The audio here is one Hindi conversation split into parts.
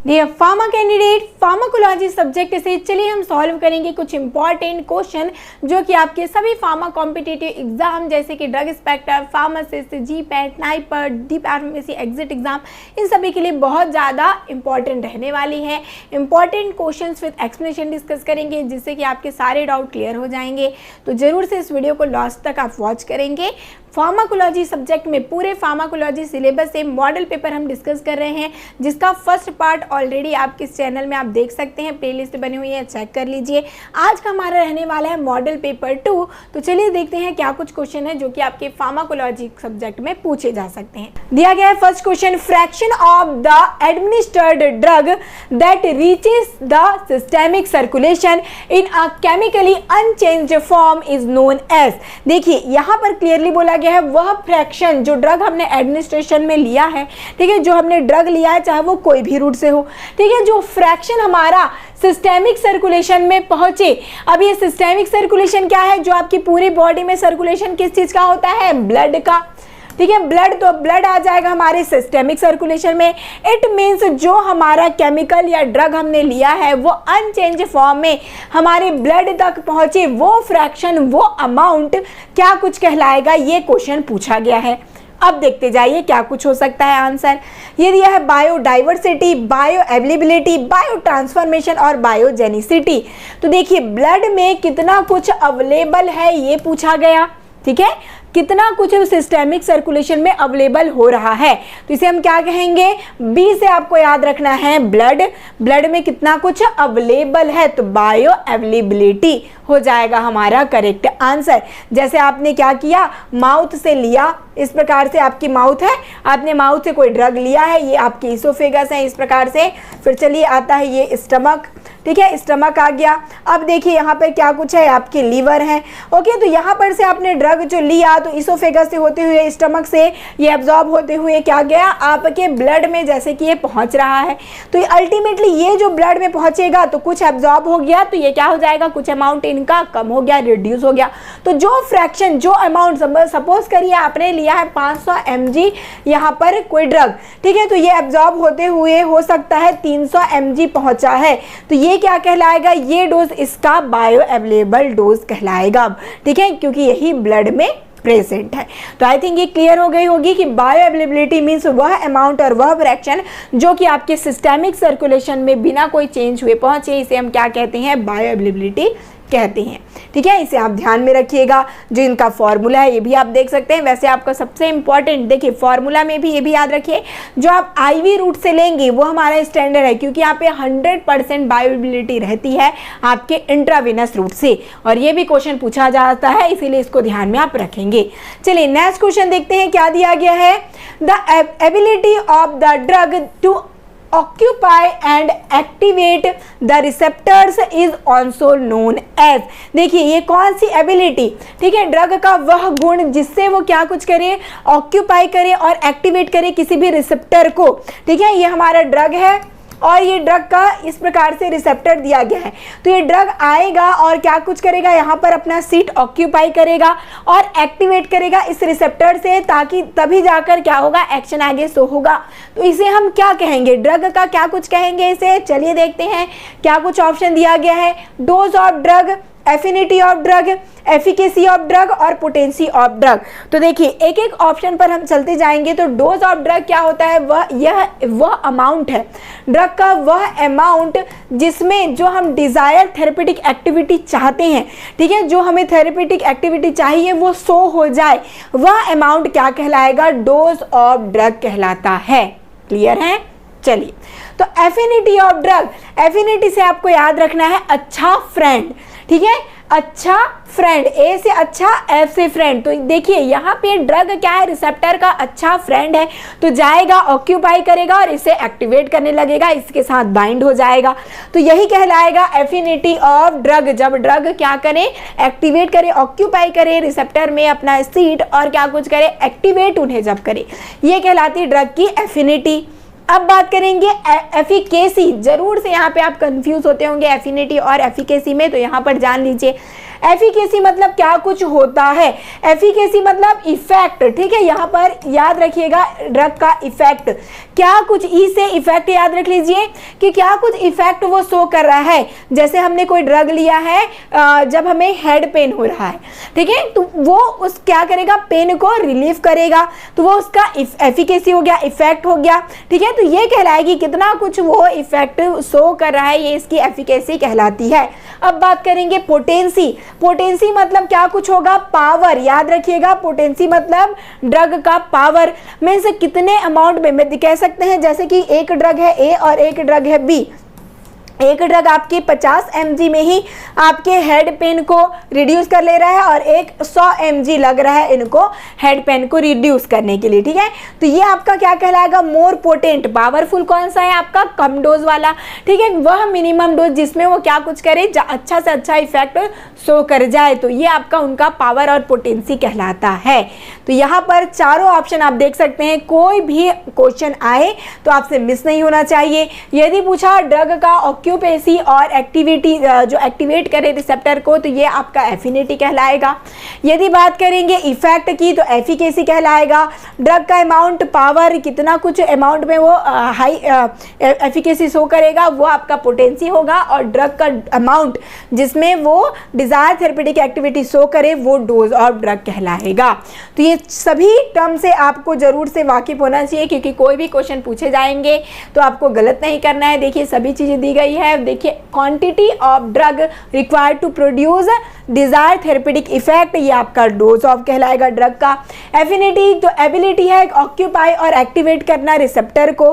Dear pharma candidate, pharmacology subject से चलिए हम सॉल्व करेंगे कुछ इंपॉर्टेंट क्वेश्चन जो कि आपके सभी फार्मा कॉम्पिटिटिव एग्जाम जैसे कि drug inspector, pharmacist, GPAT, NIPER, D pharmacy exit exam, इन सभी के लिए बहुत ज़्यादा इंपॉर्टेंट रहने वाली है। Important questions with explanation discuss करेंगे जिससे कि आपके सारे डाउट क्लियर हो जाएंगे। तो जरूर से इस वीडियो को लास्ट तक आप वॉच करेंगे। फार्माकोलॉजी सब्जेक्ट में पूरे फार्माकोलॉजी सिलेबस से मॉडल पेपर हम डिस्कस कर रहे हैं, जिसका फर्स्ट पार्ट ऑलरेडी आपके इस चैनल में आप देख सकते हैं, प्लेलिस्ट बनी हुई है, चेक कर लीजिए। आज का हमारा रहने वाला है मॉडल पेपर 2। तो चलिए देखते हैं क्या कुछ क्वेश्चन है जो कि आपके फार्माकोलॉजी सब्जेक्ट में पूछे जा सकते हैं। दिया गया है first question, fraction of the administered drug that reaches the systemic circulation in a chemically unchanged form is known as. देखिए यहाँ पर क्लियरली बोला गया है वह फ्रैक्शन जो ड्रग हमने एडमिनिस्ट्रेशन में लिया है, ठीक है, जो हमने ड्रग लिया है चाहे वो कोई भी रूट से हो, ठीक है, जो फ्रैक्शन हमारा सिस्टेमिक सर्कुलेशन में पहुंचे। अब ये सिस्टेमिक सर्कुलेशन क्या है? जो आपकी पूरी बॉडी में सर्कुलेशन किस चीज का होता है? ब्लड का, ठीक है, ब्लड, तो ब्लड आ जाएगा हमारे सिस्टेमिक सर्कुलेशन में। इट मीन्स जो हमारा केमिकल या ड्रग हमने लिया है वो अनचेंज फॉर्म में हमारे ब्लड तक पहुंचे, वो फ्रैक्शन, वो अमाउंट क्या कुछ कहलाएगा? ये क्वेश्चन पूछा गया है। अब देखते जाइए क्या कुछ हो सकता है आंसर। ये दिया है biodiversity, bio availability, bio transformation और बायोजेनिसिटी। तो देखिए ब्लड में कितना कुछ अवेलेबल है ये पूछा गया, ठीक है, कितना कुछ सिस्टेमिक सर्कुलेशन में अवेलेबल हो रहा है, तो इसे हम क्या कहेंगे? बी से आपको याद रखना है ब्लड, ब्लड में कितना कुछ अवेलेबल है, तो बायो अवेलेबिलिटी हो जाएगा हमारा करेक्ट आंसर। जैसे आपने क्या किया, माउथ से लिया, इस प्रकार से आपकी माउथ है, आपने माउथ से कोई ड्रग लिया है, ये आपकी इसोफेगस है, इस प्रकार से। फिर चलिए आता है ये स्टमक, ठीक है, स्टमक आ गया। अब देखिए यहाँ पर क्या कुछ है, आपके लीवर है, ओके। तो यहाँ पर से आपने ड्रग जो लिया तो इसोफेगस से होते हुए, स्टमक से ये एब्जॉर्ब होते हुए क्या गया आपके ब्लड में, जैसे कि ये पहुंच रहा है। तो अल्टीमेटली ये जो ब्लड में पहुंचेगा तो कुछ एब्जॉर्ब हो गया, तो ये क्या हो जाएगा, कुछ अमाउंट इनका कम हो गया, रिड्यूस हो गया। तो जो फ्रैक्शन, जो अमाउंट, सपोज करिए आपने लिया है 500 mg यहाँ पर कोई ड्रग, ठीक है, तो ये एब्जॉर्ब होते हुए हो सकता है 300 mg पहुंचा है, तो ये क्या कहलाएगा? ये डोज इसका बायो अवेलेबल डोज कहलाएगा, ठीक है, क्योंकि यही ब्लड में प्रेजेंट है। तो आई थिंक ये क्लियर हो गई होगी कि बायो अवेलेबिलिटी मीन्स वह अमाउंट और वह फ्रैक्शन जो कि आपके सिस्टेमिक सर्कुलेशन में बिना कोई चेंज हुए पहुंचे, इसे हम क्या कहते हैं? बायो अवेलेबिलिटी कहते हैं, ठीक है। इसे आप ध्यान में रखिएगा। जो इनका फॉर्मूला है ये भी आप देख सकते हैं। वैसे आपका सबसे इंपॉर्टेंट देखिए फॉर्मूला में भी ये भी याद रखिए, जो आप आईवी रूट से लेंगे वो हमारा स्टैंडर्ड है, क्योंकि यहाँ पे 100% बायोअवेलेबिलिटी रहती है आपके इंट्रावेनस रूट से, और ये भी क्वेश्चन पूछा जाता है, इसीलिए इसको ध्यान में आप रखेंगे। चलिए नेक्स्ट क्वेश्चन देखते हैं क्या दिया गया है। The ability of the drug to occupy and activate the receptors is also known as। देखिए ये कौन सी एबिलिटी, ठीक है, ड्रग का वह गुण जिससे वो क्या कुछ करे, ऑक्यूपाई करे और एक्टिवेट करे किसी भी रिसेप्टर को, ठीक है। ये हमारा ड्रग है और ये ड्रग का इस प्रकार से रिसेप्टर दिया गया है, तो ये ड्रग आएगा और क्या कुछ करेगा, यहाँ पर अपना सीट ऑक्यूपाई करेगा और एक्टिवेट करेगा इस रिसेप्टर से, ताकि तभी जाकर क्या होगा, एक्शन आगे शो होगा। तो इसे हम क्या कहेंगे? ड्रग का क्या कुछ कहेंगे इसे? चलिए देखते हैं क्या कुछ ऑप्शन दिया गया है। Dose of drug, affinity of drug, efficacy of drug और पोटेंसी ऑफ ड्रग। तो देखिए एक एक ऑप्शन पर हम चलते जाएंगे। तो डोज ऑफ ड्रग क्या होता है? वह अमाउंट है, ड्रग का वह अमाउंट जिसमें जो हम डिजायर थेरेपेटिक एक्टिविटी चाहते हैं, ठीक है, जो हमें थेरेपेटिक एक्टिविटी चाहिए वो शो हो जाए, वह अमाउंट क्या कहलाएगा? डोज ऑफ ड्रग कहलाता है। क्लियर है? चलिए तो एफिनिटी ऑफ ड्रग, एफिनिटी से आपको याद रखना है अच्छा फ्रेंड, ठीक है, अच्छा फ्रेंड, ए से अच्छा, एफ से फ्रेंड। तो देखिए यहाँ पे ड्रग क्या है, रिसेप्टर का अच्छा फ्रेंड है, तो जाएगा ऑक्यूपाई करेगा और इसे एक्टिवेट करने लगेगा, इसके साथ बाइंड हो जाएगा, तो यही कहलाएगा एफिनिटी ऑफ ड्रग। जब ड्रग क्या करे, एक्टिवेट करे, ऑक्यूपाई करे रिसेप्टर में अपना सीट और क्या कुछ करे, एक्टिवेट उन्हें जब करे, ये कहलाती है ड्रग की एफिनिटी। अब बात करेंगे एफिकेसी। जरूर से यहाँ पे आप कंफ्यूज होते होंगे एफिनिटी और एफिकेसी में, तो यहाँ पर जान लीजिए एफिकेसी मतलब क्या कुछ होता है, एफिकेसी मतलब इफेक्ट, ठीक है। यहाँ पर याद रखिएगा ड्रग का इफेक्ट, क्या कुछ ई से इफेक्ट याद रख लीजिए कि क्या कुछ इफेक्ट वो शो कर रहा है। जैसे हमने कोई ड्रग लिया है, जब हमें हेड पेन हो रहा है, ठीक है, तो वो उस क्या करेगा, पेन को रिलीफ करेगा, तो वो उसका एफिकेसी हो गया, इफेक्ट हो गया, ठीक है। तो ये कहलाएगी कितना कुछ वो इफेक्ट शो कर रहा है, ये इसकी एफिकेसी कहलाती है। अब बात करेंगे पोटेंसी, पोटेंसी मतलब क्या कुछ होगा, पावर, याद रखिएगा पोटेंसी मतलब ड्रग का पावर, में से कितने अमाउंट में कह सकते हैं, जैसे कि एक ड्रग है ए और एक ड्रग है बी, एक ड्रग आपके 50 mg में ही आपके हेड पेन को रिड्यूस कर ले रहा है और एक 100 mg लग रहा है इनको हेड पेन को रिड्यूस करने के लिए, ठीक है। तो ये आपका क्या कहलाएगा, मोर पोटेंट। पावरफुल कौन सा है आपका, कम डोज वाला, ठीक है, वह मिनिमम डोज जिसमें वो क्या कुछ करे, अच्छा से अच्छा इफेक्ट शो कर जाए, तो ये आपका उनका पावर और पोटेंसी कहलाता है। तो यहाँ पर चारों ऑप्शन आप देख सकते हैं, कोई भी क्वेश्चन आए तो आपसे मिस नहीं होना चाहिए। यदि पूछा ड्रग का ऑक्यूपेसी और एक्टिविटी जो एक्टिवेट करे रिसेप्टर को, तो ये आपका एफिनिटी कहलाएगा। यदि बात करेंगे इफेक्ट की तो एफिकेसी कहलाएगा। ड्रग का अमाउंट, पावर, कितना कुछ अमाउंट में वो हाई एफिकेसी शो करेगा, वो आपका पोटेंसी होगा। और ड्रग का अमाउंट जिसमें वो डिजायर थेरेपेटिक एक्टिविटी शो करे, वो डोज ऑफ ड्रग कहलाएगा। तो ये सभी टर्म से आपको जरूर से वाकिफ होना चाहिए, क्योंकि कोई भी क्वेश्चन पूछे जाएंगे तो आपको गलत नहीं करना है। देखिए सभी चीजें दी गई है, देखिए quantity of drug required to produce desire therapeutic effect, ये आपका डोज ऑफ कहलाएगा ड्रग का। एफिनिटी तो एबिलिटी है ऑक्यूपाई और एक्टिवेट करना रिसेप्टर को।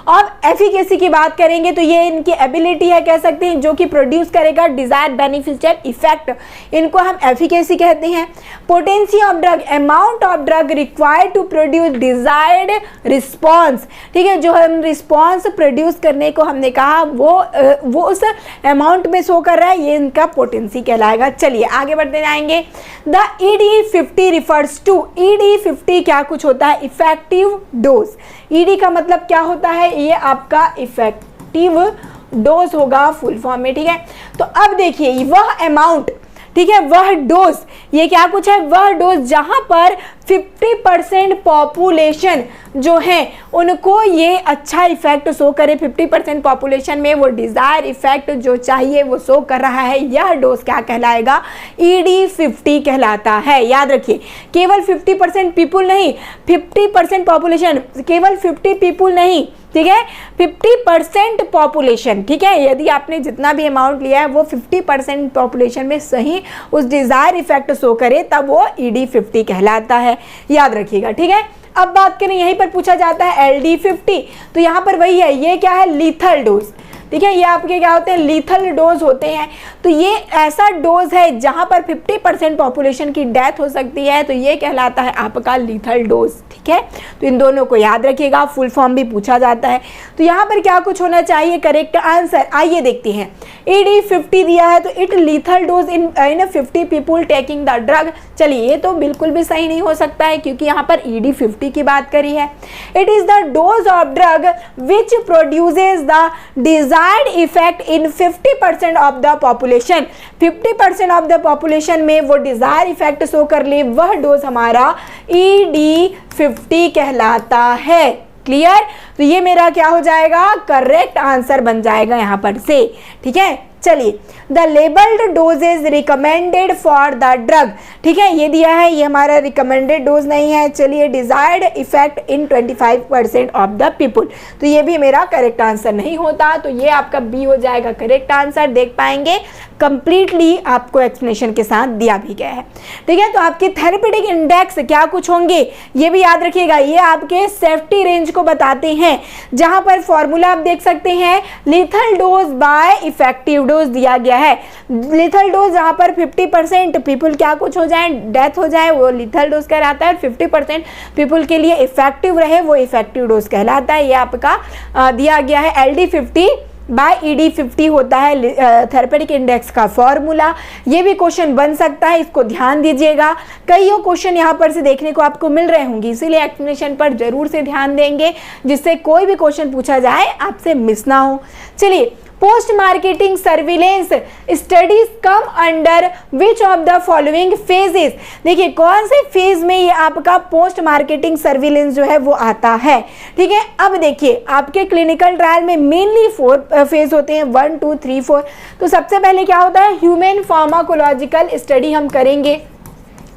और एफिकेसी की बात करेंगे तो ये इनकी एबिलिटी है, कह सकते हैं, जो कि प्रोड्यूस करेगा डिजायर बेनिफिशियल इफेक्ट, इनको हम एफिकेसी कहते हैं। Potency of drug, amount of drug required to produce desired response, ठीक है, जो हम रिस्पॉन्स प्रोड्यूस करने को हमने कहा वो उस अमाउंट में शो कर रहा है, ये इनका पोटेंसी कहलाएगा। चलिए आगे बढ़ते जाएंगे। The ED50 refers to, ED50 क्या कुछ होता है, इफेक्टिव डोज। ED का मतलब क्या होता है, ये आपका इफेक्टिव डोज होगा फुल फॉर्म में, ठीक है। तो अब देखिए वह अमाउंट, ठीक है, वह डोज, ये क्या कुछ है, वह डोज जहां पर 50% पॉपुलेशन जो है उनको ये अच्छा इफेक्ट शो करे, 50% पॉपुलेशन में वो डिजायर इफेक्ट जो चाहिए वो शो कर रहा है, यह डोज क्या कहलाएगा, ED50 कहलाता है। याद रखिए केवल 50% पीपुल नहीं, 50% पॉपुलेशन, केवल 50 पीपुल नहीं, ठीक है, 50% पॉपुलेशन, ठीक है। यदि आपने जितना भी अमाउंट लिया है वो 50% पॉपुलेशन में सही उस डिजायर इफेक्ट शो करे, तब वो ED50 कहलाता है, याद रखिएगा, ठीक है। अब बात करें, यहीं पर पूछा जाता है LD50, तो यहाँ पर वही है, ये क्या है, लीथल डोज, ठीक है, ये आपके क्या होते हैं, लीथल डोज होते हैं। तो ये ऐसा डोज है जहां पर 50% पॉपुलेशन की डेथ हो सकती है, तो ये कहलाता है आपका लीथल डोज, ठीक है। तो इन दोनों को याद रखिएगा, फुल फॉर्म भी पूछा जाता है। तो यहाँ पर क्या कुछ होना चाहिए, करेक्ट आंसर, आइए देखते हैं। ED50 दिया है तो it lethal dose in 50 people taking the drug. चलिए ये तो बिल्कुल भी सही नहीं हो सकता है, क्योंकि यहाँ पर ED50 की बात करी है। It is the dose of drug which produces the desired effect in 50% of the population, 50% of the population में वो डिजायर इफेक्ट शो कर ले, वह डोज हमारा ED50 कहलाता है। क्लियर, तो ये मेरा क्या हो जाएगा, करेक्ट आंसर बन जाएगा यहाँ पर से, ठीक है। चलिए, the labelled doses recommended for the drug, ठीक है, ये दिया है, ये हमारा रिकमेंडेड डोज नहीं है। चलिए, desired effect in 25% of the people, तो ये भी मेरा करेक्ट आंसर नहीं होता, तो ये आपका बी हो जाएगा करेक्ट आंसर। देख पाएंगे कंप्लीटली आपको एक्सप्लेनेशन के साथ दिया भी गया है, ठीक है। तो आपके थेरेपेटिक इंडेक्स क्या कुछ होंगे, ये भी याद रखिएगा, ये आपके सेफ्टी रेंज को बताते हैं, जहां पर फॉर्मूला आप देख सकते हैं, lethal dose bye effective dose दिया गया है। लीथल डोज जहां पर 50% पीपल क्या कुछ हो जाए, डेथ हो जाए, वो लीथल डोज कहलाता है। 50% पीपल के लिए इफेक्टिव रहे, वो इफेक्टिव डोज कहलाता है। ये आपका दिया गया है, LD50 बाय ED50 होता है थेरेपेटिक इंडेक्स का फॉर्मूला। ये भी क्वेश्चन बन सकता है, इसको ध्यान दीजिएगा। कई क्वेश्चन यहाँ पर से देखने को आपको मिल रहे होंगे, इसीलिए एक्सप्लेनेशन पर जरूर से ध्यान देंगे, जिससे कोई भी क्वेश्चन पूछा जाए आपसे मिस ना हो। चलिए, post marketing surveillance studies come under which of the following phases. देखिए कौन से फेज में ये आपका पोस्ट मार्केटिंग सर्विलेंस जो है वो आता है, ठीक है। अब देखिए आपके क्लिनिकल ट्रायल में मेनली 4 फेज होते हैं, 1 2 3 4। तो सबसे पहले क्या होता है, ह्यूमन फार्माकोलॉजिकल स्टडी हम करेंगे।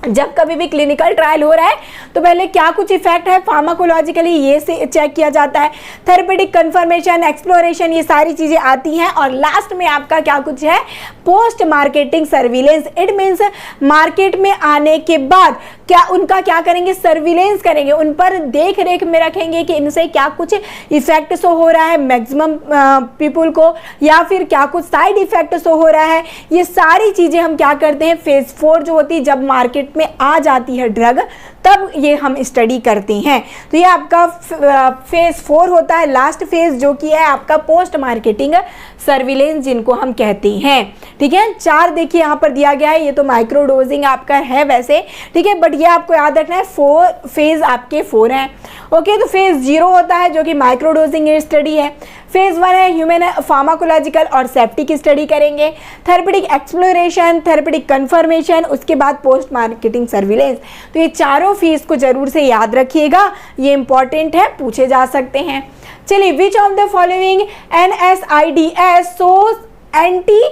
जब कभी भी क्लिनिकल ट्रायल हो रहा है तो पहले क्या कुछ इफेक्ट है फार्माकोलॉजिकली ये से चेक किया जाता है, थेरेपेटिक कंफर्मेशन, एक्सप्लोरेशन, ये सारी चीजें आती हैं। और लास्ट में आपका क्या कुछ है, post marketing surveillance. It means market में आने के बाद क्या उनका क्या करेंगे, सर्विलेंस करेंगे, उन पर देख रेख में रखेंगे कि इनसे क्या कुछ इफेक्ट शो हो रहा है मैक्सिमम पीपल को, या फिर क्या कुछ साइड इफेक्ट शो हो रहा है। ये सारी चीजें हम क्या करते हैं, फेज 4 जो होती है जब मार्केट में आ जाती है ड्रग तब ये हम स्टडी करते हैं। तो ये आपका फेज 4 होता है, लास्ट फेज जो कि है आपका पोस्ट मार्केटिंग सर्विलेंस जिनको हम कहते हैं, ठीक है। 4 देखिए यहाँ पर दिया गया है, ये तो माइक्रो डोजिंग आपका है वैसे, ठीक है, बट ये आपको याद रखना है 4 फेज आपके 4 हैं, ओके। तो फेज 0 होता है जो कि माइक्रो डोजिंग स्टडी है। फेज 1 है ह्यूमन फार्माकोलॉजिकल और सेफ्टी की स्टडी करेंगे, थेरेपेटिक एक्सप्लोरेशन, थेरेपेटिक कंफर्मेशन, उसके बाद पोस्ट मार्केटिंग सर्विलेंस। तो ये चारों फेज को जरूर से याद रखिएगा, ये इंपॉर्टेंट है, पूछे जा सकते हैं। चलिए, विच of the following NSAIDs shows anti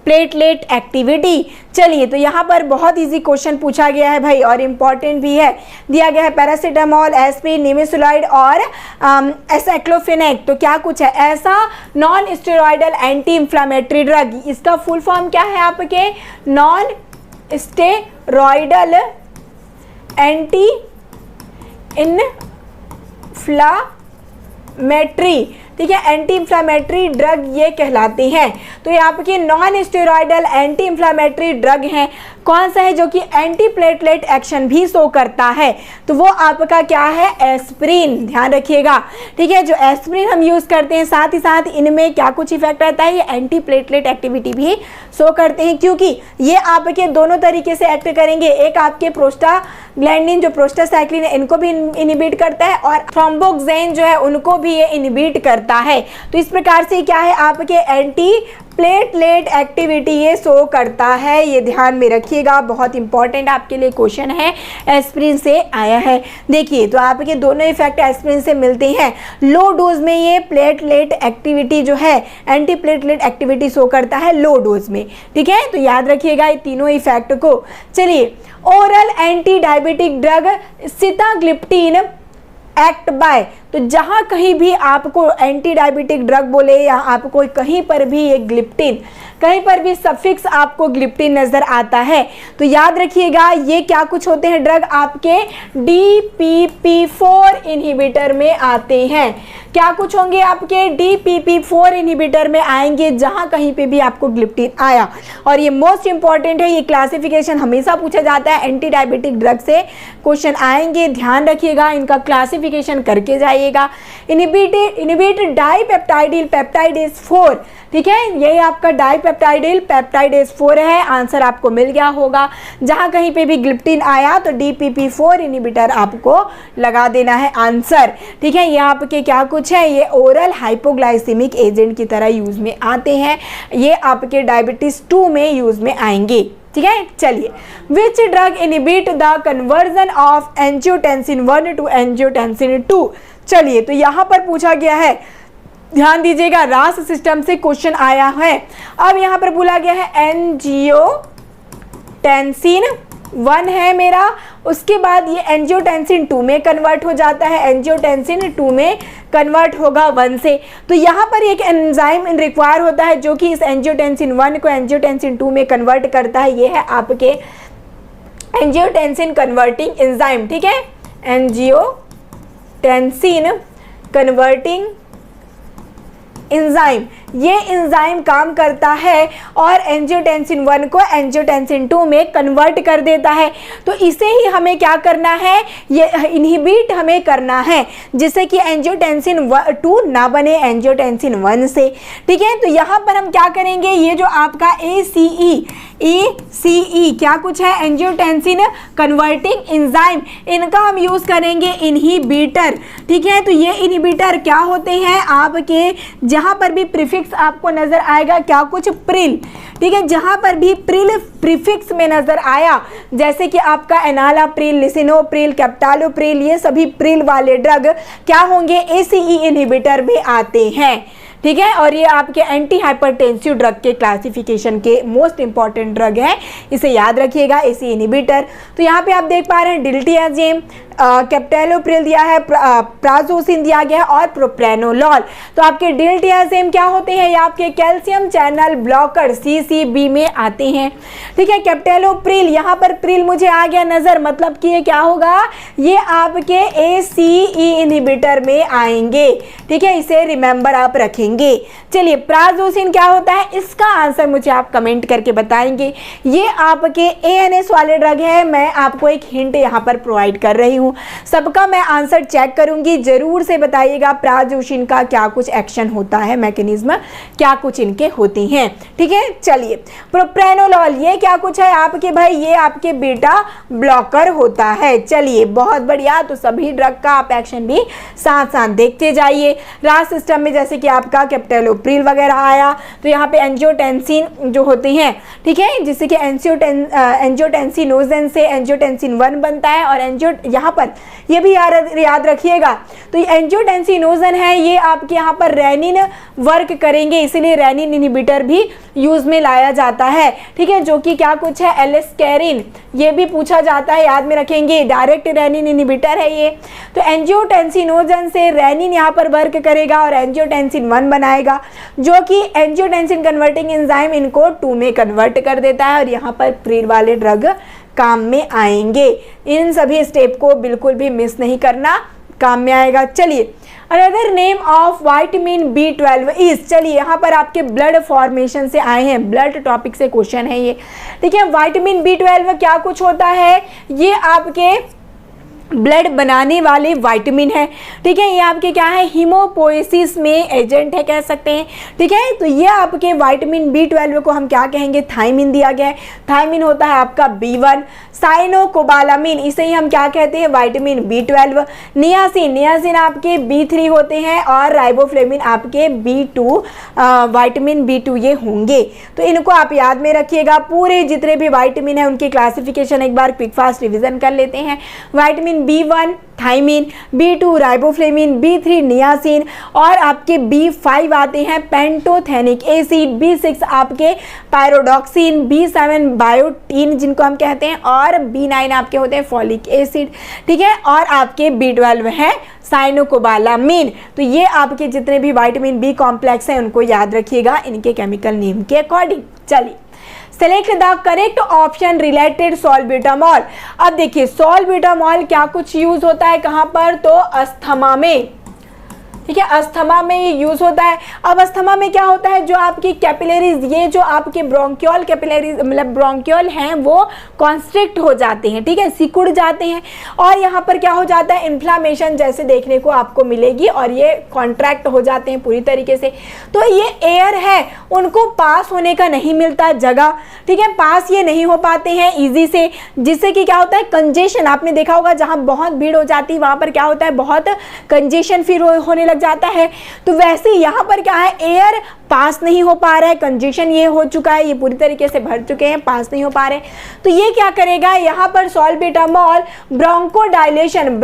platelet activity. चलिए, तो यहाँ पर बहुत इजी क्वेश्चन पूछा गया है भाई और इम्पॉर्टेंट भी है, दिया गया है पैरासीटामोल, एस्पिरिन, निमेसुलाइड और एसाइक्लोफेनेक। तो क्या कुछ है, ऐसा non steroidal anti inflammatory drug, इसका फुल फॉर्म क्या है आपके, नॉन स्टेरॉयडल एंटी इन्फ्लामेटरी, ठीक है, एंटी इंफ्लामेटरी ड्रग ये कहलाते हैं। तो ये आपके non steroidal anti inflammatory drug हैं। कौन सा है, जो कि एंटी प्लेटलेट एक्शन भी शो करता है, तो वो आपका क्या है, एस्पिरिन, ध्यान रखिएगा, ठीक है। जो एस्पिरिन हम यूज करते हैं, साथ ही साथ इनमें क्या कुछ इफेक्ट रहता है, ये एंटी प्लेटलेट एक्टिविटी भी शो करते हैं, क्योंकि ये आपके दोनों तरीके से एक्ट करेंगे। एक आपके प्रोस्टाग्लैंडिन जो प्रोस्टासाइक्लिन है इनको भी इनहिबिट करता है, और थ्रोम्बोक्सेन जो है उनको भी ये इनहिबिट करता है। तो इस प्रकार से क्या है, आपके एंटी प्लेटलेट एक्टिविटी ये शो करता है, ये ध्यान में रखिएगा, बहुत इंपॉर्टेंट आपके लिए क्वेश्चन है, एस्पिरिन से आया है। देखिए, तो आपके दोनों इफेक्ट एस्पिरिन से मिलते हैं। लो डोज में ये प्लेटलेट एक्टिविटी जो है, एंटी प्लेटलेट एक्टिविटी शो करता है लो डोज में, ठीक है। तो याद रखिएगा ये तीनों इफेक्ट को। चलिए, oral anti diabetic drug sitagliptin act by, तो जहां कहीं भी आपको एंटी डायबिटिक ड्रग बोले या आपको कहीं पर भी ये ग्लिप्टिन, कहीं पर भी सफिक्स आपको ग्लिप्टिन नजर आता है, तो याद रखिएगा ये क्या कुछ होते हैं ड्रग, आपके DPP4 इनहिबिटर में आते हैं। क्या कुछ होंगे, आपके DPP4 इनहिबिटर में आएंगे जहां कहीं पे भी आपको ग्लिप्टिन आया। और ये मोस्ट इंपॉर्टेंट है, ये क्लासिफिकेशन हमेशा पूछा जाता है, एंटी डायबिटिक ड्रग से क्वेश्चन आएंगे, ध्यान रखिएगा, इनका क्लासिफिकेशन करके जाइएगा। इनहिबिट डाइपेप्टाइडिल पेप्टाइडेज 4, ठीक है, यही आपका डाइपेप्टाइडिल पेप्टाइडेज 4 है, आंसर आपको मिल गया होगा। जहां कहीं पे भी ग्लिप्टिन आया तो DPP4 इनहिबिटर आपको लगा देना है आंसर, ठीक है। ये आपके क्या कुछ है, ये ओरल हाइपोग्लाइसेमिक एजेंट की तरह यूज में आते हैं, ये आपके डायबिटीज 2 में यूज में आएंगे, ठीक है। चलिए, which drug inhibit the conversion of angiotensin 1 to angiotensin 2। चलिए, तो यहाँ पर पूछा गया है, ध्यान दीजिएगा, रास सिस्टम से क्वेश्चन आया है। अब यहाँ पर बोला गया है एंजियोटेंसिन 1 है मेरा, उसके बाद ये एंजियोटेंसिन 2 में कन्वर्ट हो जाता है, एंजियोटेंसिन 2 में कन्वर्ट होगा 1 से। तो यहाँ पर एक एंजाइम रिक्वायर होता है जो कि इस एंजियोटेंसिन 1 को एंजियोटेंसिन 2 में कन्वर्ट करता है, ये है आपके एंजियोटेंसिन कन्वर्टिंग एंजाइम, ठीक है, एंजियोटेंसिन कन्वर्टिंग एंजाइम। ये एंजाइम काम करता है और एंजियोटेंसिन 1 को एंजियोटेंसिन 2 में कन्वर्ट कर देता है। तो इसे ही हमें क्या करना है, ये इनहिबिट हमें करना है, जिससे कि एंजियोटेंसिन 2 ना बने एंजियोटेंसिन 1 से, ठीक है। तो यहाँ पर हम क्या करेंगे, ये जो आपका ACE क्या कुछ है, एंजियोटेंसिन कन्वर्टिंग एंजाइम, इनका हम यूज करेंगे इनहिबिटर, ठीक है। तो ये इनहिबिटर क्या होते हैं, आपके जहाँ पर भी प्रीफिक्स प्रीफिक्स आपको नजर आएगा क्या कुछ, प्रिल। ठीक है, जहां पर भी प्रिल प्रीफिक्स में नजर आया, जैसे कि आपका एनालाप्रिल, लिसिनोप्रिल, कैप्टालोप्रिल, ये सभी प्रिल वाले ड्रग क्या होंगे, ACE इनहिबिटर में आते हैं। ठीक है, और ये आपके एंटी हाइपरटेंसिव ड्रग के क्लासिफिकेशन के मोस्ट इंपॉर्टेंट ड्रग है, इसे याद रखिएगा, ACE इनहिबिटर। तो यहाँ पे आप देख पा रहे हैं डिल्टियाजेम, कैप्टालोप्रिल दिया है, प्राजोसिन दिया गया है और प्रोप्रेनोलॉल। तो आपके डिल्टियाजेम क्या होते हैं, ये आपके कैल्शियम चैनल ब्लॉकर CCB में आते हैं। ठीक है, कैप्टालोप्रिल, यहाँ पर प्रिल मुझे आ गया नजर, मतलब कि ये क्या होगा, ये आपके ACE इनहिबिटर में आएंगे। ठीक है, इसे रिमेंबर आप रखेंगे। चलिए, प्राजोसिन क्या होता है, इसका आंसर मुझे आप कमेंट करके बताएंगे। ये आपके ANS वाले ड्रग है, मैं आपको एक हिंट यहाँ पर प्रोवाइड कर रही हूँ, सबका मैं आंसर चेक करूंगी, जरूर से बताइएगा प्राजोसिन का क्या कुछ एक्शन होता है, मैकेनिज्म क्या कुछ इनके होती हैं। ठीक है, चलिए, प्रोप्रेनोलॉल, ये क्या कुछ है आपके भाई, ये आपके बीटा ब्लॉकर होता है। चलिए, बहुत बढ़िया, तो सभी ड्रग का आप एक्शन भी साथ साथ देखते जाइए। रास सिस्टम में जैसे कि आपका कैप्टालोप्रिल वगैरह आया, तो यहाँ पे एंजियोटेंसिन जो होती हैं, ठीक है, जिससे कि एंजियोटेंसिनोजन से एंजियोटेंसिन 1 बनता है, और यहाँ पर ये भी याद रखिएगा, तो ये एंजियोटेंसिनोजन है, ये आपके यहाँ पर रेनिन वर्क करेंगे, इसीलिए रेनिन इनहिबिटर भी यूज में लाया जाता है। ठीक है, जो कि क्या कुछ है, एलिस्केरिन, ये भी पूछा जाता है, याद में रखेंगे, डायरेक्ट रेनिन इनहिबिटर है ये। तो एंजियोटेंसिनोजन से रेनिन यहाँ पर वर्क करेगा और एंजियोटेंसिन 1 बनाएगा, जो कि एंजियोटेंसिन कन्वर्टिंग एंजाइम इनको 2 में कन्वर्ट कर देता है, और यहाँ पर प्रिल वाले ड्रग काम में आएंगे। इन सभी स्टेप को बिल्कुल भी मिस नहीं करना, काम में आएगा। चलिए, another name of vitamin B12 is, चलिए यहाँ पर आपके ब्लड फॉर्मेशन से आए हैं, ब्लड टॉपिक से क्वेश्चन है ये। ठीक है, विटामिन B12 क्या कुछ होता है, ये आपके ब्लड बनाने वाले विटामिन है। ठीक है, ये आपके क्या है, हीमोपोएसिस में एजेंट है, कह सकते हैं। ठीक है, तो ये आपके विटामिन B12 को हम क्या कहेंगे, थायमिन दिया गया है। थायमिन होता है आपका B1, साइनोकोबालामिन, इसे ही हम क्या कहते हैं, विटामिन B12। नियासिन, नियासिन आपके B3 होते हैं, और राइबोफ्लेविन आपके B2, विटामिन B2 ये होंगे। तो इनको आप याद में रखिएगा। पूरे जितने भी विटामिन है उनकी क्लासिफिकेशन एक बार क्विक फास्ट रिविजन कर लेते हैं। Vitamin B1 thiamine, B2 riboflavin, B3 niacin, और आपके B5 आते हैं पेंटोथेनिक एसिड, B6 आपके पायरोडॉक्सिन, B7 बायोटीन जिनको हम कहते हैं, और B9 आपके होते हैं फॉलिक एसिड। ठीक है, और आपके B12 है साइनोकोबालामिन। तो ये आपके जितने भी विटामिन B कॉम्प्लेक्स हैं उनको याद रखिएगा इनके केमिकल नेम के अकॉर्डिंग। चलिए, select the correct option related salbutamol. अब देखिए, सॉल्ब्यूटामॉल क्या कुछ यूज होता है कहां पर, तो अस्थमा में। ठीक है, अस्थमा में ये यूज होता है। अब अस्थमा में क्या होता है, जो आपकी कैपिलरीज, ये जो आपके ब्रोंकियल कैपिलरीज मतलब ब्रोंकियल हैं, वो कॉन्स्ट्रिक्ट हो जाते हैं। ठीक है, सिकुड़ जाते हैं, और यहाँ पर क्या हो जाता है, इन्फ्लामेशन जैसे देखने को आपको मिलेगी, और ये कॉन्ट्रैक्ट हो जाते हैं पूरी तरीके से। तो ये एयर है, उनको पास होने का नहीं मिलता जगह। ठीक है, पास ये नहीं हो पाते हैं ईजी से, जिससे कि क्या होता है, कंजेशन। आपने देखा होगा जहाँ बहुत भीड़ हो जाती है वहाँ पर क्या होता है, बहुत कंजेशन फिर होने लग जाता है। तो वैसे यहाँ पर क्या है, एयर पास नहीं हो पा रहा है, कंजेशन ये हो चुका है, ये पूरी तरीके से भर चुके हैं, पास नहीं हो पा रहे। तो ये क्या करेगा, यहाँ पर सॉल्ब्यूटामॉल ब्रोंकोडाइलेशन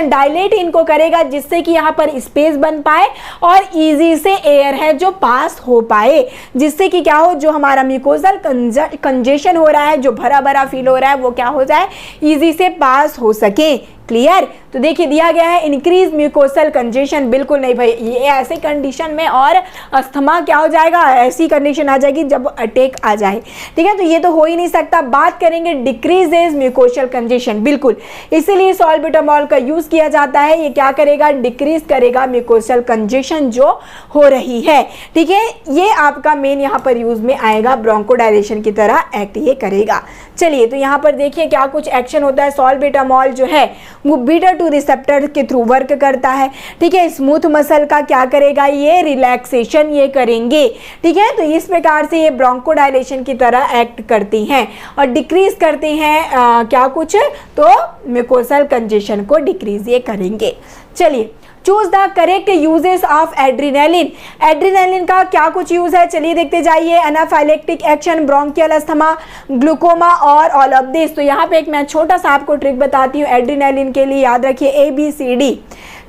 डायलेट इनको करेगा, जिससे कि यहाँ पर स्पेस बन पाए और इजी से एयर है जो पास हो पाए, जिससे कि क्या हो, जो हमारा म्यूकोजल कंजेशन हो रहा है, जो भरा भरा फील हो रहा है, वो क्या हो जाए, इजी से पास हो सके। क्लियर। तो देखिए दिया गया है इंक्रीज म्यूकोसल कंजेशन, बिल्कुल नहीं भाई, ये ऐसे कंडीशन में और अस्थमा क्या हो जाएगा, ऐसी कंडीशन आ जाएगी जब अटैक आ जाए। ठीक है, तो ये तो हो ही नहीं सकता। बात करेंगे डिक्रीजेज म्यूकोसल कंजेशन, बिल्कुल इसीलिए सॉल्ब्यूटामॉल का यूज किया जाता है। ये क्या करेगा, डिक्रीज करेगा म्यूकोसल कंजेशन जो हो रही है। ठीक है, ये आपका मेन यहाँ पर यूज में आएगा, ब्रोंकोडायलेशन की तरह एक्ट ये करेगा। चलिए तो यहाँ पर देखिए क्या कुछ एक्शन होता है। सॉल्ब्यूटामॉल जो है वो बीटा 2 रिसेप्टर के थ्रू वर्क करता है। ठीक है, स्मूथ मसल का क्या करेगा, ये रिलैक्सेशन ये करेंगे। ठीक है, तो इस प्रकार से ये ब्रोंकोडायलेशन की तरह एक्ट करती हैं और डिक्रीज करते हैं क्या कुछ, तो म्यूकोसल कंजेशन को डिक्रीज ये करेंगे। चलिए choose the correct uses of adrenaline. Adrenaline का क्या कुछ यूज है, चलिए देखते जाइए। Anaphylactic action, bronchial asthma, glaucoma और ऑल ऑफ दिस। तो यहाँ पे एक मैं छोटा सा आपको ट्रिक बताती हूँ एड्रेनालिन के लिए, याद रखिए ABCD।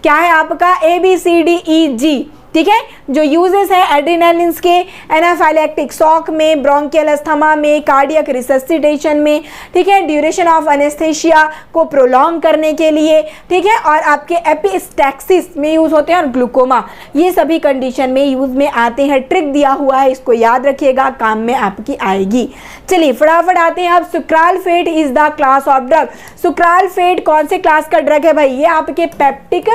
क्या है आपका ABCDEG, ठीक है। जो यूजेस है एड्रेनालिन्स के, एनाफाइलेक्टिक शॉक में, ब्रोंकियल अस्थमा में, कार्डियक रिससिटेशन में, ठीक है, ड्यूरेशन ऑफ एनेस्थेसिया को प्रोलॉन्ग करने के लिए, ठीक है, और आपके एपिस्टैक्सिस में यूज होते हैं और ग्लूकोमा, ये सभी कंडीशन में यूज में आते हैं। ट्रिक दिया हुआ है, इसको याद रखिएगा, काम में आपकी आएगी। चलिए फटाफट आते हैं अब। Sucralfate is the class of drug. Sucralfate कौन से क्लास का ड्रग है भाई, ये आपके पेप्टिक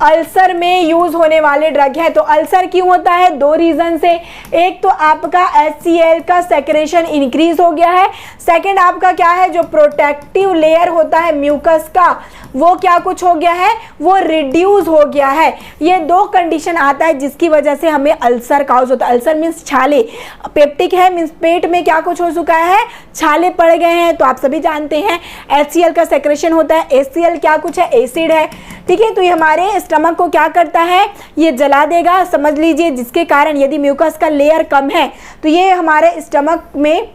अल्सर में यूज होने वाले ड्रग है। तो अल्सर क्यों होता है, दो रीजन से, एक तो आपका HCl का सेक्रेशन इंक्रीज हो गया है, सेकंड आपका क्या है, जो प्रोटेक्टिव लेयर होता है म्यूकस का, वो क्या कुछ हो गया है, वो रिड्यूस हो गया है। ये दो कंडीशन आता है जिसकी वजह से हमें अल्सर काउज होता है। अल्सर मीन्स छाले, पेप्टिक है मीन्स पेट में क्या कुछ हो चुका है, छाले पड़ गए हैं। तो आप सभी जानते हैं HCl का सेक्रेशन होता है, HCl क्या कुछ है, एसिड है, ठीक है। तो ये हमारे स्टमक को क्या करता है, ये जला देगा, समझ लीजिए, जिसके कारण यदि म्यूकस का लेयर कम है तो ये हमारे स्टमक में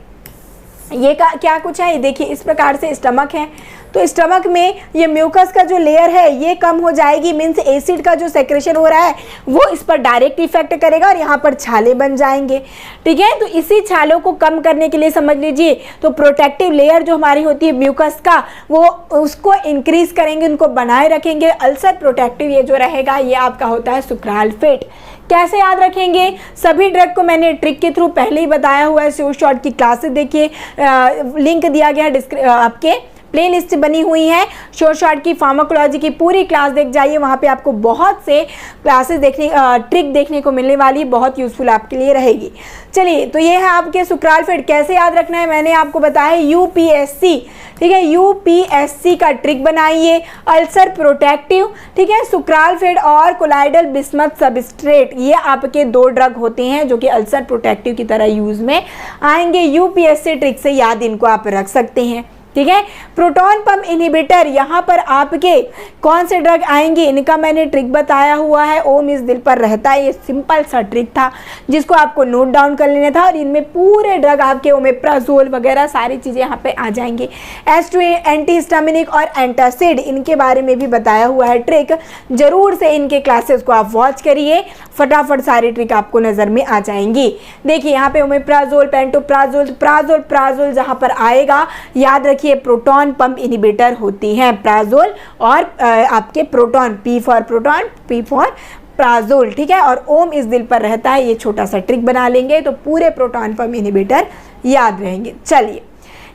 ये क्या कुछ है, ये देखिए इस प्रकार से स्टमक है, तो स्टमक में ये म्यूकस का जो लेयर है ये कम हो जाएगी, मीन्स एसिड का जो सेक्रेशन हो रहा है वो इस पर डायरेक्ट इफेक्ट करेगा और यहाँ पर छाले बन जाएंगे, ठीक है। तो इसी छालों को कम करने के लिए समझ लीजिए, तो प्रोटेक्टिव लेयर जो हमारी होती है म्यूकस का, वो उसको इंक्रीज करेंगे, उनको बनाए रखेंगे। अल्सर प्रोटेक्टिव ये जो रहेगा ये आपका होता है सुक्रालफेट। कैसे याद रखेंगे, सभी ड्रग को मैंने ट्रिक के थ्रू पहले ही बताया हुआ है। शो शॉर्ट की क्लासेस देखिए, लिंक दिया गया है, आपके प्लेलिस्ट बनी हुई है शो शॉर्ट की, फार्माकोलॉजी की पूरी क्लास देख जाइए, वहाँ पे आपको बहुत से क्लासेस ट्रिक देखने को मिलने वाली, बहुत यूजफुल आपके लिए रहेगी। चलिए, तो ये है आपके सुक्रालफेट। कैसे याद रखना है मैंने आपको बताया, UPSC, ठीक है, UPSC का ट्रिक बनाइए। अल्सर प्रोटेक्टिव, ठीक है, सुक्रालफेट और कोलाइडल बिस्मथ सबस्ट्रेट, ये आपके दो ड्रग होते हैं जो कि अल्सर प्रोटेक्टिव की तरह यूज में आएंगे। UPSC ट्रिक से याद इनको आप रख सकते हैं, ठीक है। प्रोटॉन पंप इनहिबिटर, यहाँ पर आपके कौन से ड्रग आएंगे, इनका मैंने ट्रिक बताया हुआ है। ओम इस दिल पर रहता है, ये सिंपल सा ट्रिक था जिसको आपको नोट डाउन कर लेना था, और इनमें पूरे ड्रग आपके ओमेप्राजोल वगैरह सारी चीज़ें यहाँ पे आ जाएंगी। H2 एंटीहिस्टामिनिक और एंटासिड, इनके बारे में भी बताया हुआ है ट्रिक, जरूर से इनके क्लासेस को आप वॉच करिए, फटाफट सारी ट्रिक आपको नज़र में आ जाएंगी। देखिए यहाँ पे ओमेप्राजोल, पेंटोप्राजोल, प्राजोल जहाँ पर आएगा, याद रखिए प्रोटॉन पंप इनहिबिटर होती हैं प्राजोल और आपके proton, P for proton, P for Prajol, ठीक है। और ओम इस दिल पर रहता है, ये छोटा सा ट्रिक बना लेंगे तो पूरे प्रोटॉन पंप इनहिबिटर याद रहेंगे। चलिए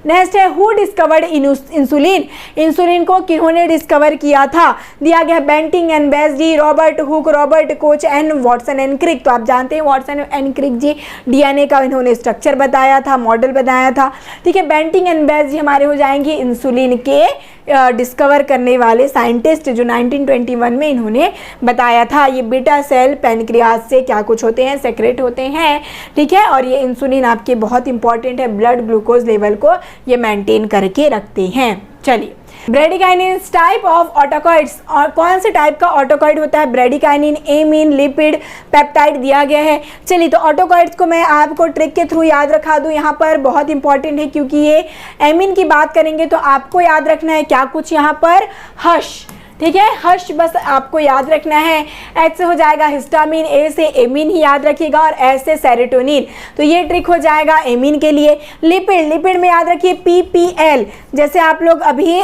नेक्स्ट है, हु डिस्कवर्ड इंसुलिन। इंसुलिन को किन्होंने डिस्कवर किया था, दिया गया Banting and Best, Robert Hooke, Robert Koch and Watson and Crick. तो आप जानते हैं वाटसन एंड क्रिक जी DNA का इन्होंने स्ट्रक्चर बताया था, मॉडल बताया था, ठीक है। बेंटिंग एंड बेस्डी हमारे हो जाएंगे इंसुलिन के डिस्कवर करने वाले साइंटिस्ट, जो 1921 में इन्होंने बताया था। ये बीटा सेल पैनक्रियाज से क्या कुछ होते हैं, सेक्रेट होते हैं, ठीक है। और ये इंसुलिन आपके बहुत इंपॉर्टेंट है, ब्लड ग्लूकोज लेवल को ये मेंटेन करके रखते हैं। चलिए, ब्रेडिकाइनिन टाइप ऑफ ऑटोकॉइड्स, और कौन से टाइप का ऑटोकॉइड होता है, ब्रेडिकाइनिन, एमीन, लिपिड, पेप्टाइड दिया गया है। चलिए, तो ऑटोकॉइड्स को मैं आपको ट्रिक के थ्रू याद रखा दूं, यहाँ पर बहुत इंपॉर्टेंट है क्योंकि ये एमीन की बात करेंगे तो आपको याद रखना है क्या कुछ, यहाँ पर हश, ठीक है, हर्ष बस आपको याद रखना है। H से हो जाएगा हिस्टामिन, A से एमीन ही याद रखिएगा, और S से सेरोटोनिन, तो ये ट्रिक हो जाएगा एमीन के लिए। लिपिड, लिपिड में याद रखिए PPL, जैसे आप लोग अभी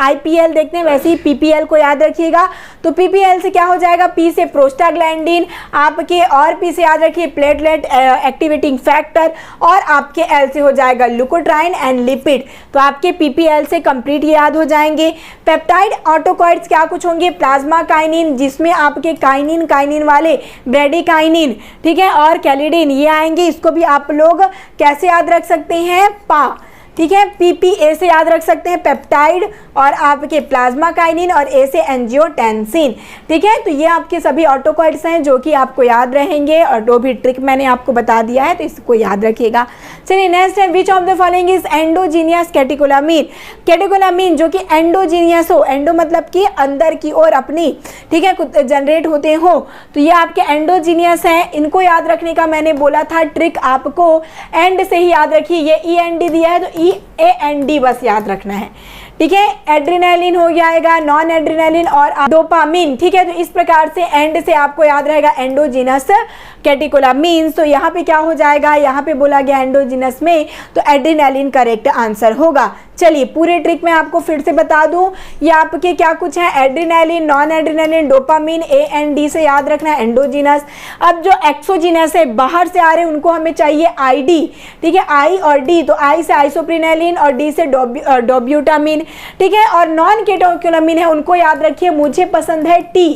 IPL देखते हैं वैसे ही PPL को याद रखिएगा। तो PPL से क्या हो जाएगा, P से प्रोस्टाग्लैंडिन आपके, और P से याद रखिए प्लेटलेट एक्टिवेटिंग फैक्टर, और आपके L से हो जाएगा लुकोट्राइन एंड लिपिड। तो आपके PPL से कंप्लीट याद हो जाएंगे। पेप्टाइड ऑटोकॉइड्स क्या कुछ होंगे, प्लाज्मा काइनिन, जिसमें आपके काइनिन वाले ब्रेडिकाइनिन, ठीक है, और कैलिडिन ये आएंगे। इसको भी आप लोग कैसे याद रख सकते हैं, पा, ठीक है, PPA से याद रख सकते हैं पेप्टाइड, और आपके प्लाज्मा काइनिन, और A से एंजियोटेंसिन। ठीक है, तो ये आपके सभी ऑटोकॉइड्स हैं जो कि आपको याद रहेंगे, और जो भी ट्रिक मैंने आपको बता दिया है तो इसको याद रखिएगा। चलिए नेक्स्ट है, which of the following is endogenous catecholamine. Catecholamine जो कि एंडोजीनियस हो, एंडो मतलब कि अंदर की ओर अपनी, ठीक है, जनरेट होते हो, तो ये आपके एंडोजीनियस हैं। इनको याद रखने का मैंने बोला था ट्रिक आपको एंड से ही याद रखिए, ये END दिया है तो EAND बस याद रखना है। ठीक है, एड्रेनालिन हो जाएगा, नॉन एड्रेनालिन और डोपामिन। ठीक है, तो इस प्रकार से एंड से आपको याद रहेगा एंडोजीनस कैटेकोलामीन्स। तो यहाँ पे क्या हो जाएगा, यहाँ पे बोला गया एंडोजीनस में, तो एड्रेनालिन करेक्ट आंसर होगा। चलिए पूरे ट्रिक में आपको फिर से बता दूं, ये आपके क्या कुछ है, adrenaline, non adrenaline, dopamine, AND से याद रखना है एंडोजीनस। अब जो एक्सोजीनस है, बाहर से आ रहे हैं, उनको हमें चाहिए ID। ठीक है, I और D, तो I से आइसोप्रिनालिन और D से डोब्यूटामिन। ठीक है, और नॉन कैटेकोलामीन है, उनको याद रखिए, मुझे पसंद है T।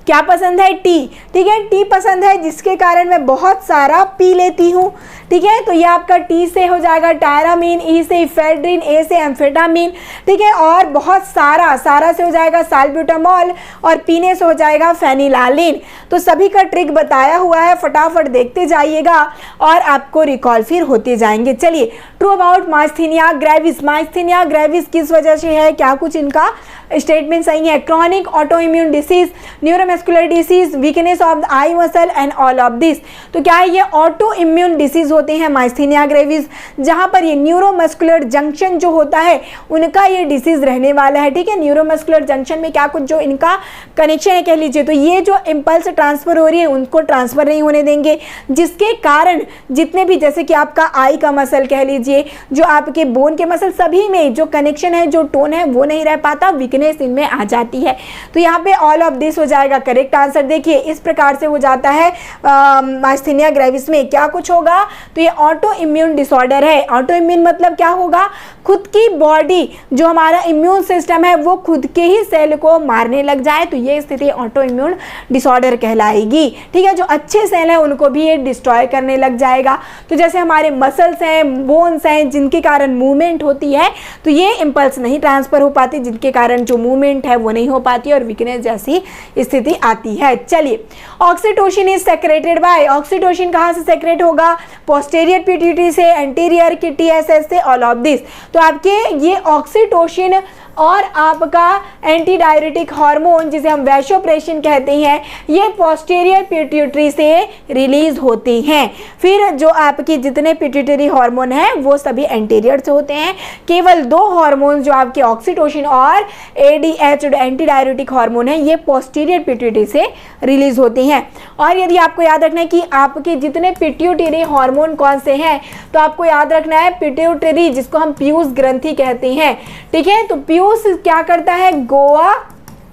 क्या पसंद है, टी। ठीक है, टी पसंद है जिसके कारण मैं बहुत सारा पी लेती हूँ। ठीक है, तो ये आपका टी से हो जाएगा टायरामीन, ई से इफेड्रिन, ए से एम्फेटामिन। ठीक है, और बहुत सारा, सारा से हो जाएगा साल्ब्यूटामॉल, और पीने से हो जाएगा फेनिलालिन। तो सभी का ट्रिक बताया हुआ है, फटाफट देखते जाइएगा और आपको रिकॉल फिर होते जाएंगे। चलिए, true about myasthenia gravis. Myasthenia gravis किस वजह से है, क्या कुछ इनका स्टेटमेंट सही है। Chronic auto immune disease, neuromuscular disease, weakness of the I muscle and all of this. तो क्या है, ये ऑटो इम्यून डिसीज होते हैं माइस्थीनिया ग्रेविस, जहां पर ये न्यूरोमस्कुलर जंक्शन जो होता है उनका ये डिसीज रहने वाला है। ठीक है, न्यूरोमस्कुलर जंक्शन में क्या कुछ जो इनका कनेक्शन है कह लीजिए, तो ये जो इम्पल्स ट्रांसफर हो रही है उनको ट्रांसफर नहीं होने देंगे, जिसके कारण जितने भी, जैसे कि आपका आई का मसल कह लीजिए, जो आपके बोन के मसल, सभी में जो कनेक्शन है, जो टोन है, वो नहीं रह पाता, वीकनेस इनमें आ जाती है। तो यहाँ पे ऑल ऑफ दिस हो जाएगा करेक्ट आंसर। देखिए इस प्रकार से हो जाता है माइस्थीनिया ग्रेविस में। क्या कुछ होगा, तो ये ऑटो इम्यून डिसऑर्डर है। ऑटो इम्यून मतलब क्या होगा, खुद की बॉडी, जो हमारा इम्यून सिस्टम है वो खुद के ही सेल को मारने लग जाए, तो ये स्थिति ऑटो इम्यून डिसऑर्डर कहलाएगी। ठीक है, जो अच्छे सेल हैं उनको भी ये डिस्ट्रॉय करने लग जाएगा। तो जैसे हमारे मसल्स हैं, बोन्स हैं, जिनके कारण मूवमेंट होती है, तो ये इम्पल्स नहीं ट्रांसफर हो पाती, जिनके कारण जो मूवमेंट है वो नहीं हो पाती और वीकनेस जैसी स्थिति आती है। चलिए, oxytocin is secreted bye. Oxytocin कहाँ से सेक्रेट होगा, पोस्टीरियर पिट्यूटरी से, एंटीरियर की TSH से, ऑल ऑफ दिस। तो आपके ये ऑक्सीटोसिन और आपका एंटी डायरेटिक हार्मोन, जिसे हम वैसोप्रेसिन कहते हैं, ये पोस्टीरियर पिट्यूटरी से रिलीज होते हैं। फिर जो आपकी जितने पिट्यूटरी हार्मोन हैं वो सभी एंटीरियर से होते हैं। केवल दो हार्मोन जो आपके ऑक्सीटोसिन और ADH एंटी डायरेटिक हार्मोन है, ये पोस्टीरियर पिट्यूटरी से रिलीज होते हैं। और यदि आपको याद रखना है कि आपके जितने पिट्यूटरी हार्मोन कौन से हैं, तो आपको याद रखना है पिट्यूटरी, जिसको हम पीयूष ग्रंथि कहते हैं। ठीक है, तो पीयूष क्या करता है, गोवा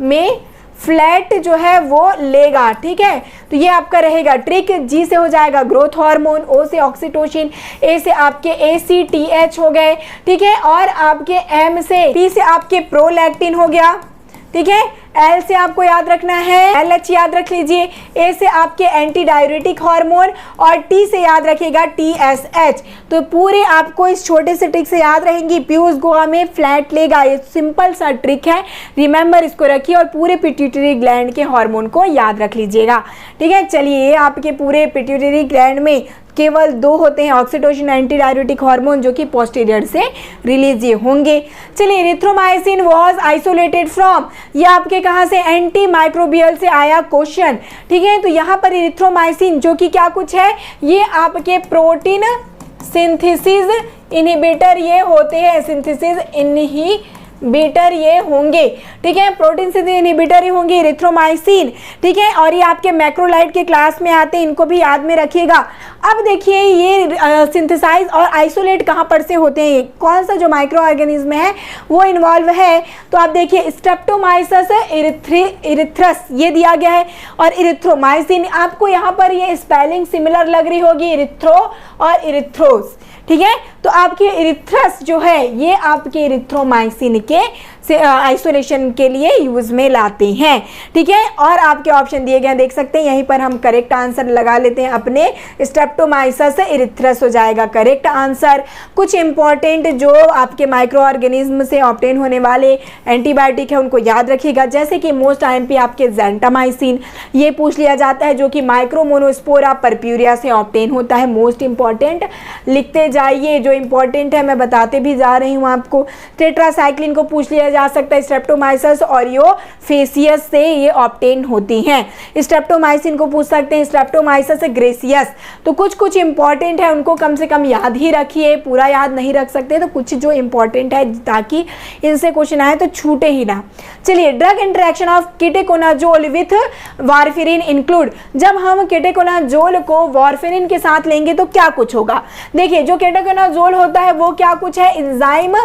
में फ्लैट जो है वो लेगा। ठीक है, तो ये आपका रहेगा ट्रिक। जी से हो जाएगा ग्रोथ हार्मोन, O से ऑक्सीटोसिन, A से आपके ACTH हो गए। ठीक है, और आपके M से, P से आपके प्रोलैक्टिन हो गया। ठीक है, L से आपको याद रखना है LH याद रख लीजिए, A से आपके एंटी डायरेटिक हार्मोन, और T से याद रखिएगा TSH। तो पूरे आपको इस छोटे से ट्रिक से याद रहेंगी। पीयूष गोवा में फ्लैट लेगा, ये सिंपल सा ट्रिक है, रिमेंबर इसको रखिए, और पूरे पिट्यूटरी ग्लैंड के हार्मोन को याद रख लीजिएगा। ठीक है, चलिए आपके पूरे पिट्यूटरी ग्लैंड में केवल दो होते हैं, ऑक्सीटोसिन एंटी डायरेटिक हार्मोन, जो कि पोस्टीरियर से रिलीज होंगे। चलिए, इरिथ्रोमाइसिन वाज आइसोलेटेड फ्रॉम, ये आपके कहाँ से, एंटी माइक्रोबियल से आया क्वेश्चन। ठीक है, तो यहाँ पर इरिथ्रोमाइसिन जो कि क्या कुछ है, ये आपके प्रोटीन सिंथेसिस इनहिबिटर ये होते हैं, सिंथेसिस इनहिबिटर ये होंगे। ठीक है, प्रोटीन सिंथेसिस इनहिबिटर ही होंगे इरिथ्रोमाइसिन। ठीक है, और ये आपके मैक्रोलाइड के क्लास में आते हैं, इनको भी याद में रखिएगा। अब देखिए ये सिंथेसाइज और आइसोलेट कहाँ पर से होते हैं, कौन सा जो माइक्रो ऑर्गेनिज्म है वो इन्वॉल्व है, तो आप देखिए स्ट्रेप्टोमाइसस इरिथ्रस ये दिया गया है, और इरिथ्रोमाइसिन आपको यहाँ पर ये स्पेलिंग सिमिलर लग रही होगी, इरिथ्रो और इरिथ्रोस। ठीक है, तो आपके इरिथ्रस जो है ये आपके इरिथ्रोमाइसिन के आइसोलेशन के लिए यूज में लाते हैं। ठीक है, और आपके ऑप्शन दिए गए देख सकते हैं, यहीं पर हम करेक्ट आंसर लगा लेते हैं अपने, स्ट्रेप्टोमाइसिस एरिथ्रस हो जाएगा करेक्ट आंसर। कुछ इंपॉर्टेंट जो आपके माइक्रो ऑर्गेनिज्म से ऑब्टेन होने वाले एंटीबायोटिक है उनको याद रखिएगा, जैसे कि मोस्ट आईएमपी आपके जेंटामाइसिन, ये पूछ लिया जाता है, जो कि माइक्रोमोनोस्पोरा परप्यूरिया से ऑब्टेन होता है। मोस्ट इंपॉर्टेंट लिखते जाइए, जो इंपॉर्टेंट है मैं बताते भी जा रही हूँ आपको। टेट्रासाइक्लिन को पूछ लिया जा सकता है, स्ट्रेप्टोमाइसिस ऑरियोफेसियस से ये ऑब्टेन होती हैं। स्ट्रेप्टोमाइसिन को पूछ सकते हैं, स्ट्रेप्टोमाइसिस ग्रेसियस। तो कुछ इंपॉर्टेंट है उनको कम से कम याद ही रखिए, पूरा याद नहीं रख सकते तो कुछ जो इंपॉर्टेंट है ताकि इनसे क्वेश्चन आए तो छूटे ही ना। चलिए, drug interaction of ketoconazole with warfarin include. जब हम कीटेकोनाजोल को वारफेरिन के साथ लेंगे तो क्या कुछ होगा। देखिए, जो कीटेकोनाजोल होता है वो क्या कुछ है, एंजाइम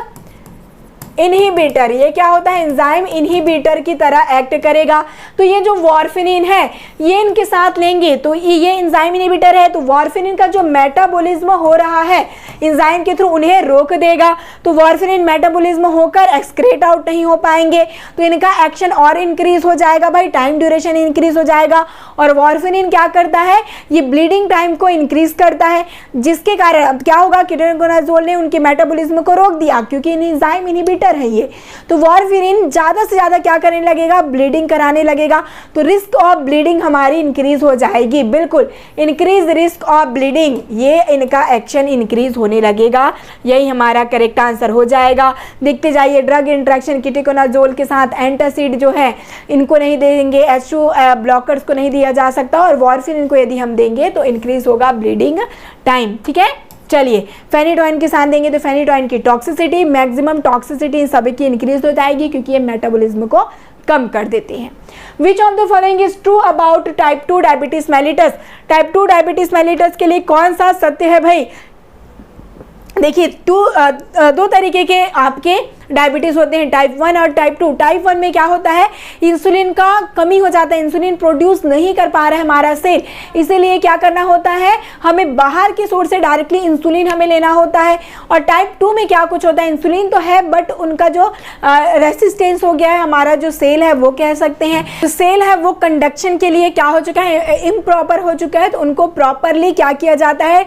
इनहिबिटर। ये क्या होता है, एंजाइम इनहिबिटर की तरह एक्ट करेगा। तो ये जो वारफेरिन है ये इनके साथ लेंगे तो ये एंजाइम इनहिबिटर है, तो वारफेरिन का जो मेटाबॉलिज्म हो रहा है एंजाइम के थ्रू उन्हें रोक देगा। तो वारफेरिन मेटाबॉलिज्म होकर एक्सक्रेट आउट नहीं हो पाएंगे, तो इनका एक्शन और इंक्रीज हो जाएगा भाई, टाइम ड्यूरेशन इंक्रीज हो जाएगा। और वारफेरिन क्या करता है, ये ब्लीडिंग टाइम को इंक्रीज करता है, जिसके कारण अब क्या होगा, कीटेकोनाजोल ने उनके मेटाबॉलिज्म को रोक दिया क्योंकि एंजाइम इनहिबिटर है ये। तो वारफेरिन ज्यादा से ज्यादा क्या करने लगेगा, ब्लीडिंग कराने लगेगा, तो रिस्क ऑफ ब्लीडिंग हमारी इंक्रीज हो जाएगी। बिल्कुल, इंक्रीज रिस्क ऑफ ब्लीडिंग, ये इनका एक्शन इंक्रीज होने लगेगा। यही हमारा करेक्ट आंसर हो जाएगा। देखते जाइए, ड्रग इंटरेक्शन कीटेकोनाजोल के साथ एंटासिड जो है इनको नहीं देंगे, H2 ब्लॉकर्स को नहीं दिया जा सकता, और वारफेरिन को यदि हम देंगे तो इंक्रीज होगा ब्लीडिंग टाइम। ठीक है, चलिए, फेनिटोइन के साथ देंगे तो फेनिटोइन की टॉक्सिसिटी, मैक्सिमम टॉक्सिसिटी इन सभी की इंक्रीज हो जाएगी क्योंकि ये मेटाबॉलिज्म को कम कर देते हैं। विच of the following is true about type 2 diabetes mellitus. Type 2 diabetes mellitus के लिए कौन सा सत्य है भाई। देखिए, दो तरीके के आपके डायबिटीज होते हैं, टाइप 1 और टाइप 2। टाइप 1 में क्या होता है, इंसुलिन का कमी हो जाता है, इंसुलिन प्रोड्यूस नहीं कर पा रहा है हमारा सेल, इसीलिए क्या करना होता है, हमें बाहर के सोर्स से डायरेक्टली इंसुलिन हमें लेना होता है। और टाइप 2 में क्या कुछ होता है, इंसुलिन तो है बट उनका जो रेसिस्टेंस हो गया है, हमारा जो सेल है वो कह सकते हैं, तो सेल है वो कंडक्शन के लिए क्या हो चुका है, इम्प्रॉपर हो चुका है, तो उनको प्रॉपरली क्या किया जाता है,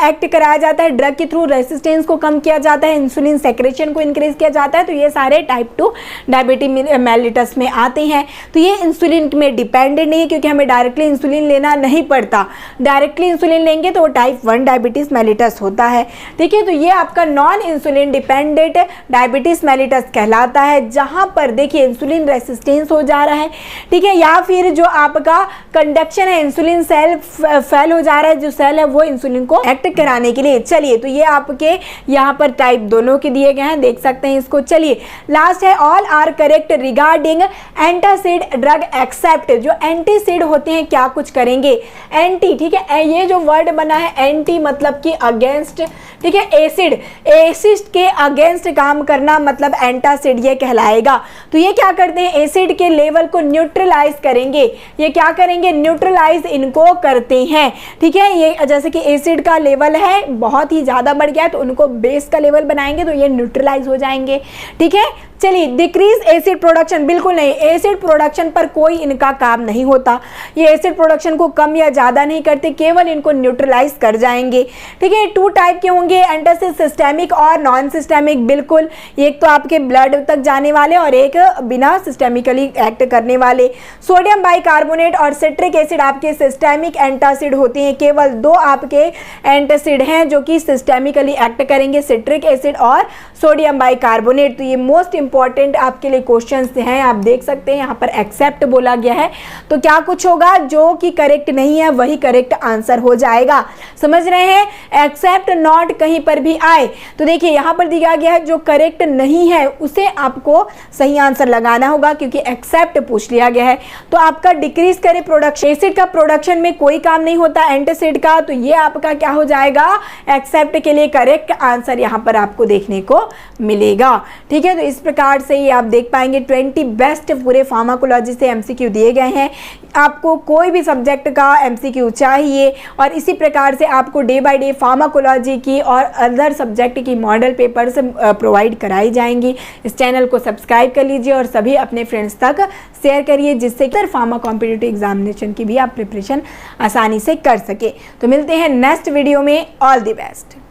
एक्ट कराया जाता है, ड्रग के थ्रू रेसिस्टेंस को कम किया जाता है, इंसुलिन सेक्रेशन को इंक्रीज किया जाता है। तो ये सारे टाइप 2 डायबिटीज मेलिटस में आते हैं। तो ये इंसुलिन में डिपेंडेंट नहीं है क्योंकि हमें डायरेक्टली इंसुलिन लेना नहीं पड़ता, डायरेक्टली इंसुलिन लेंगे तो टाइप 1 डायबिटीज मेलिटस होता है। ठीक है, तो ये आपका non insulin dependent diabetes mellitus कहलाता है, जहां पर देखिए इंसुलिन रेसिस्टेंस हो जा रहा है। ठीक है, या फिर जो आपका कंडक्शन है, इंसुलिन सेल फेल हो जा रहा है, जो सेल है वो इंसुलिन को एक्ट कराने के लिए। चलिए, तो ये आपके यहाँ पर टाइप दोनों के दिए गए हैं, देख सकते हैं इसको। चलिए, लास्ट है, all are correct regarding antacid drug except. जो एंटीसिड होते हैं क्या कुछ करेंगे, एंटी। ठीक है, ये जो वर्ड बना है एंटी मतलब कि अगेंस्ट। ठीक है, एसिड, एसिड के अगेंस्ट काम करना मतलब एंटासिड ये कहलाएगा। तो ये क्या करते हैं, एसिड के लेवल को न्यूट्रलाइज करेंगे। ये क्या करेंगे, न्यूट्रलाइज इनको करते हैं। ठीक है, ये जैसे कि एसिड का लेवल है बहुत ही ज्यादा बढ़ गया तो उनको बेस का लेवल बनाएंगे तो ये न्यूट्रलाइज हो जाएंगे। ठीक है, चलिए, डिक्रीज एसिड प्रोडक्शन, बिल्कुल नहीं, एसिड प्रोडक्शन पर कोई इनका काम नहीं होता, ये एसिड प्रोडक्शन को कम या ज्यादा नहीं करते, केवल इनको न्यूट्रलाइज कर जाएंगे। ठीक है, 2 टाइप के होंगे एंटासिड, सिस्टेमिक और नॉन सिस्टेमिक। बिल्कुल, एक तो आपके ब्लड तक जाने वाले और एक बिना सिस्टेमिकली एक्ट करने वाले। सोडियम बाइकार्बोनेट और सिट्रिक एसिड आपके सिस्टेमिक एंटासिड होते हैं। केवल 2 आपके एंटासिड हैं जो कि सिस्टेमिकली एक्ट करेंगे, सिट्रिक एसिड और सोडियम बाइकार्बोनेट। तो ये मोस्ट इंपॉर्टेंट आपके लिए क्वेश्चंस हैं, आप देख सकते हैं यहाँ पर एक्सेप्ट बोला गया है, तो क्या कुछ होगा, जो कि करेक्ट नहीं है वही करेक्ट आंसर हो जाएगा। समझ रहे हैं, एक्सेप्ट नॉट कहीं पर भी आए तो देखिए यहाँ पर दिया गया है जो करेक्ट नहीं है उसे आपको सही आंसर लगाना होगा क्योंकि एक्सेप्ट पूछ लिया गया है। तो आपका डिक्रीज करे प्रोडक्शन, एसिड का प्रोडक्शन में कोई काम नहीं होता एंटासिड का, तो ये आपका क्या हो जाएगा, एक्सेप्ट के लिए करेक्ट आंसर यहाँ पर आपको देखने को मिलेगा। ठीक है, तो इस प्रकार प्रकार से ये आप देख पाएंगे 20 बेस्ट पूरे फार्माकोलॉजी से एमसीक्यू दिए गए हैं। आपको कोई भी सब्जेक्ट का एमसीक्यू चाहिए और इसी प्रकार से आपको डे बाय डे फार्माकोलॉजी की और अदर सब्जेक्ट की मॉडल पेपर्स प्रोवाइड कराई जाएंगी। इस चैनल को सब्सक्राइब कर लीजिए और सभी अपने फ्रेंड्स तक शेयर करिए, जिससे कि फार्मा कॉम्पिटिटिव एग्जामिनेशन की भी आप प्रिपरेशन आसानी से कर सके। तो मिलते हैं नेक्स्ट वीडियो में। All the best.